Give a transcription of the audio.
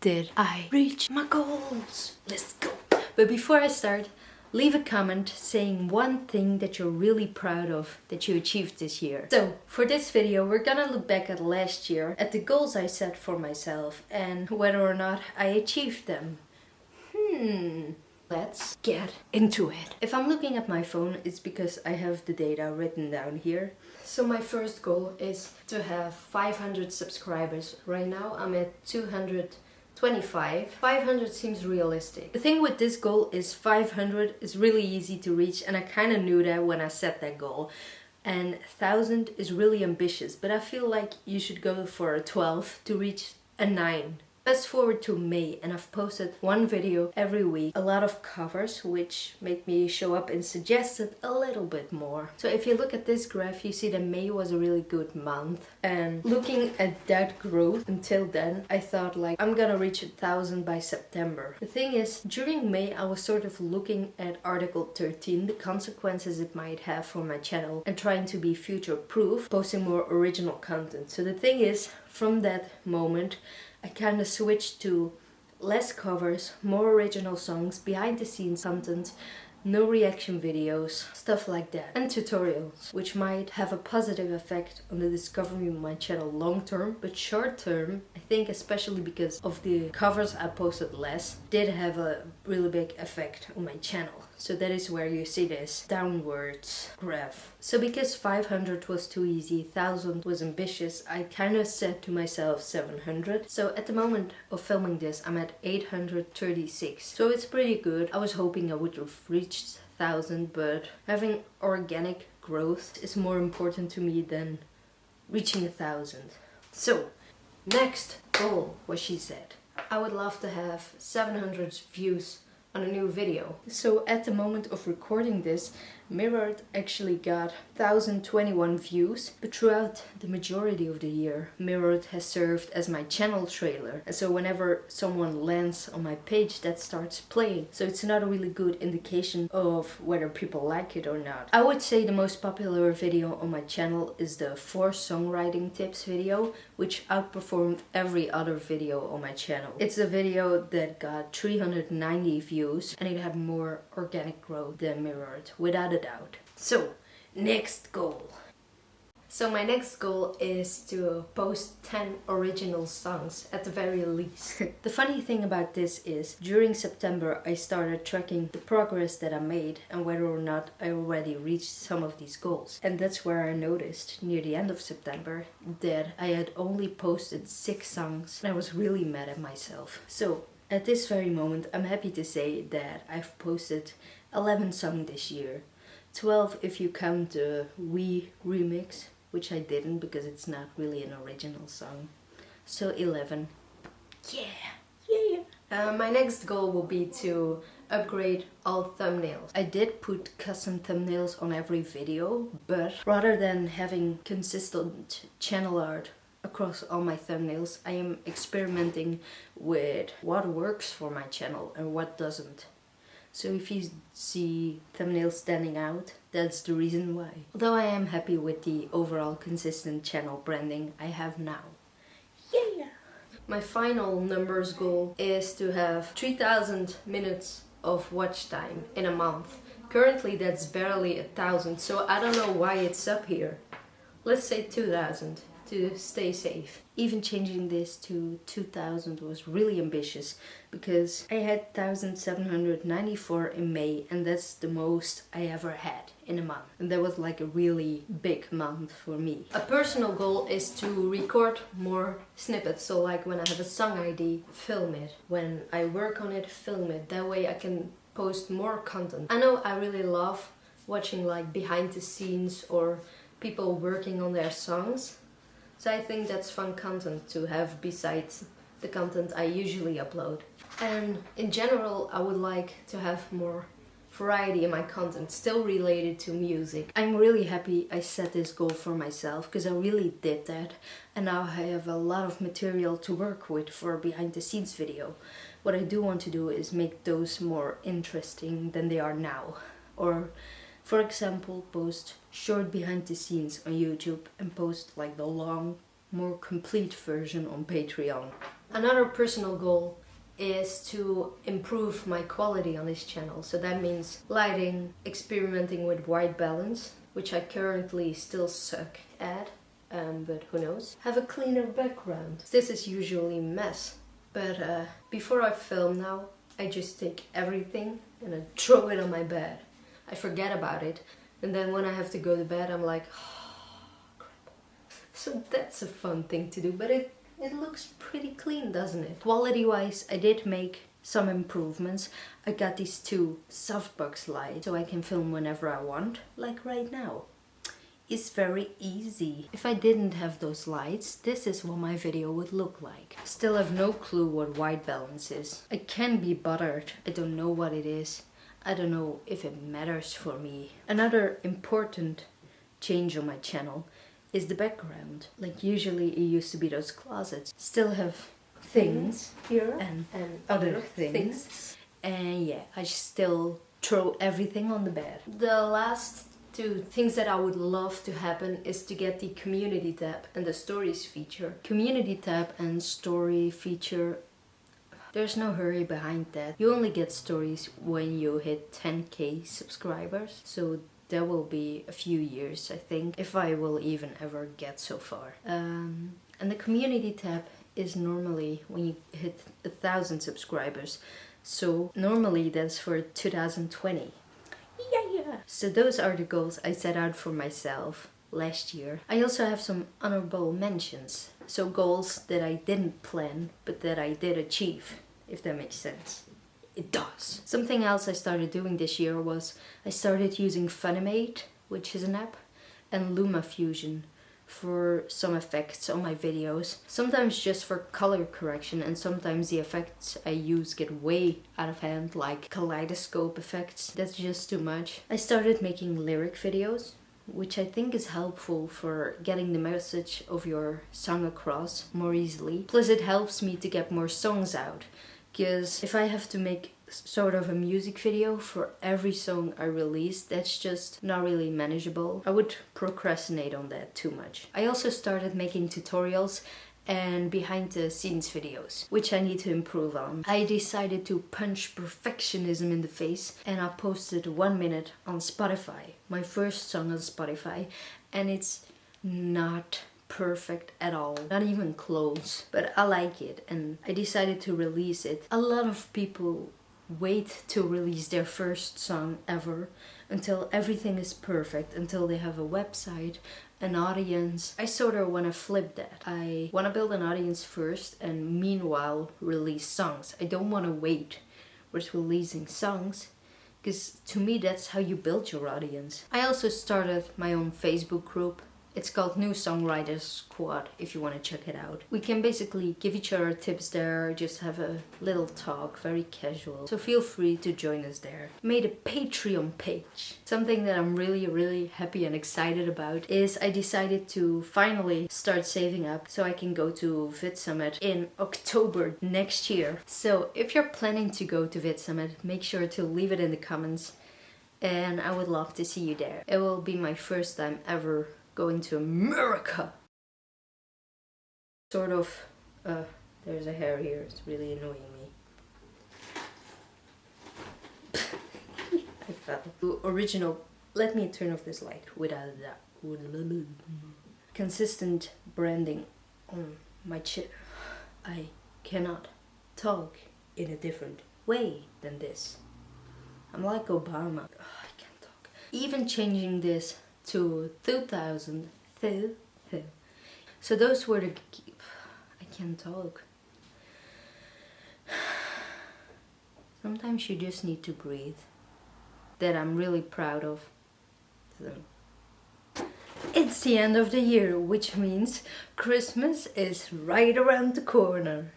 did I reach my goals? Let's go. But before I start, leave a comment saying one thing that you're really proud of that you achieved this year. So for this video, we're gonna look back at last year, at the goals I set for myself and whether or not I achieved them. Let's get into it. If I'm looking at my phone, it's because I have the data written down here. So my first goal is to have 500 subscribers. Right now I'm at 225. 500 seems realistic. The thing with this goal is 500 is really easy to reach, and I kind of knew that when I set that goal. And 1000 is really ambitious, but I feel like you should go for a 12 to reach a 9. Fast forward to May and I've posted one video every week, a lot of covers which make me show up and suggest it a little bit more. So if you look at this graph, you see that May was a really good month, and looking at that growth until then, I thought like I'm gonna reach 1000 by September. The thing is, during May I was sort of looking at Article 13, the consequences it might have for my channel, and trying to be future proof, posting more original content. So the thing is, from that moment I kind of switched to less covers, more original songs, behind the scenes content, no reaction videos, stuff like that, and tutorials, which might have a positive effect on the discovery of my channel long term, but short term, I think especially because of the covers I posted less, did have a really big effect on my channel. So that is where you see this downwards graph. So because 500 was too easy, 1000 was ambitious, I kind of said to myself 700. So at the moment of filming this, I'm at 836. So it's pretty good. I was hoping I would have reached 1000, but having organic growth is more important to me than reaching 1000. So next goal, what she said. I would love to have 700 views on a new video. So at the moment of recording this, Mirrored actually got 1021 views, but throughout the majority of the year, Mirrored has served as my channel trailer. And so whenever someone lands on my page, that starts playing. So it's not a really good indication of whether people like it or not. I would say the most popular video on my channel is the 4 songwriting tips video, which outperformed every other video on my channel. It's a video that got 390 views and it had more organic growth than Mirrored, without a doubt. So, next goal. So my next goal is to post 10 original songs at the very least. The funny thing about this is, during September I started tracking the progress that I made and whether or not I already reached some of these goals. And that's where I noticed near the end of September that I had only posted 6 songs and I was really mad at myself. So at this very moment I'm happy to say that I've posted 11 songs this year. 12 if you count the We remix, which I didn't because it's not really an original song. So 11. Yeah. My next goal will be to upgrade all thumbnails. I did put custom thumbnails on every video, but rather than having consistent channel art across all my thumbnails, I am experimenting with what works for my channel and what doesn't. So if you see thumbnails standing out, that's the reason why. Although I am happy with the overall consistent channel branding I have now. Yeah! My final numbers goal is to have 3000 minutes of watch time in a month. Currently that's barely 1000, so I don't know why it's up here. Let's say 2000. To stay safe. Even changing this to 2000 was really ambitious because I had 1794 in May, and that's the most I ever had in a month. And that was like a really big month for me. A personal goal is to record more snippets. So like when I have a song ID, film it. When I work on it, film it. That way I can post more content. I know I really love watching like behind the scenes or people working on their songs. So I think that's fun content to have besides the content I usually upload. And in general, I would like to have more variety in my content, still related to music. I'm really happy I set this goal for myself because I really did that. And now I have a lot of material to work with for a behind the scenes video. What I do want to do is make those more interesting than they are now. Or for example, post short behind the scenes on YouTube and post like the long, more complete version on Patreon. Another personal goal is to improve my quality on this channel. So that means lighting, experimenting with white balance, which I currently still suck at, but who knows. Have a cleaner background. This is usually a mess, but before I film now, I just take everything and I throw it on my bed. I forget about it, and then when I have to go to bed, I'm like, oh, crap. So that's a fun thing to do, but it looks pretty clean, doesn't it? Quality-wise, I did make some improvements. I got these two softbox lights so I can film whenever I want, like right now. It's very easy. If I didn't have those lights, this is what my video would look like. Still have no clue what white balance is. I can be bothered. I don't know what it is. I don't know if it matters for me. Another important change on my channel is the background. Like usually it used to be those closets. Still have things here and other things. And yeah, I still throw everything on the bed. The last two things that I would love to happen is to get the community tab and the stories feature. Community tab and story feature, there's no hurry behind that. You only get stories when you hit 10k subscribers. So there will be a few years, I think, if I will even ever get so far. And the community tab is normally when you hit 1,000 subscribers. So normally that's for 2020. Yeah. So those are the goals I set out for myself last year. I also have some honorable mentions. So goals that I didn't plan, but that I did achieve, if that makes sense. It does. Something else I started doing this year was I started using Funimate, which is an app, and LumaFusion for some effects on my videos. Sometimes just for color correction, and sometimes the effects I use get way out of hand, like kaleidoscope effects. That's just too much. I started making lyric videos, which I think is helpful for getting the message of your song across more easily. Plus it helps me to get more songs out. Because if I have to make sort of a music video for every song I release, that's just not really manageable. I would procrastinate on that too much. I also started making tutorials and behind the scenes videos, which I need to improve on. I decided to punch perfectionism in the face and I posted 1 minute on Spotify, my first song on Spotify, and it's not perfect at all, not even close, but I like it and I decided to release it. A lot of people wait to release their first song ever until everything is perfect, until they have a website, an audience. I sort of want to flip that. I want to build an audience first and meanwhile release songs. I don't want to wait with releasing songs, because to me that's how you build your audience. I also started my own Facebook group. It's called New Songwriters Squad, if you want to check it out. We can basically give each other tips there, just have a little talk, very casual. So feel free to join us there. Made a Patreon page. Something that I'm really happy and excited about is I decided to finally start saving up so I can go to VidSummit in October next year. So if you're planning to go to VidSummit, make sure to leave it in the comments and I would love to see you there. It will be my first time ever going to America. Sort of, there's a hair here, it's really annoying me. I fell. Original, let me turn off this light without that. Consistent branding on my chip. I cannot talk in a different way than this. I'm like Obama. I can't talk. Even changing this to 2000. So those were the... I can't talk. Sometimes you just need to breathe. That I'm really proud of. So. It's the end of the year, which means Christmas is right around the corner.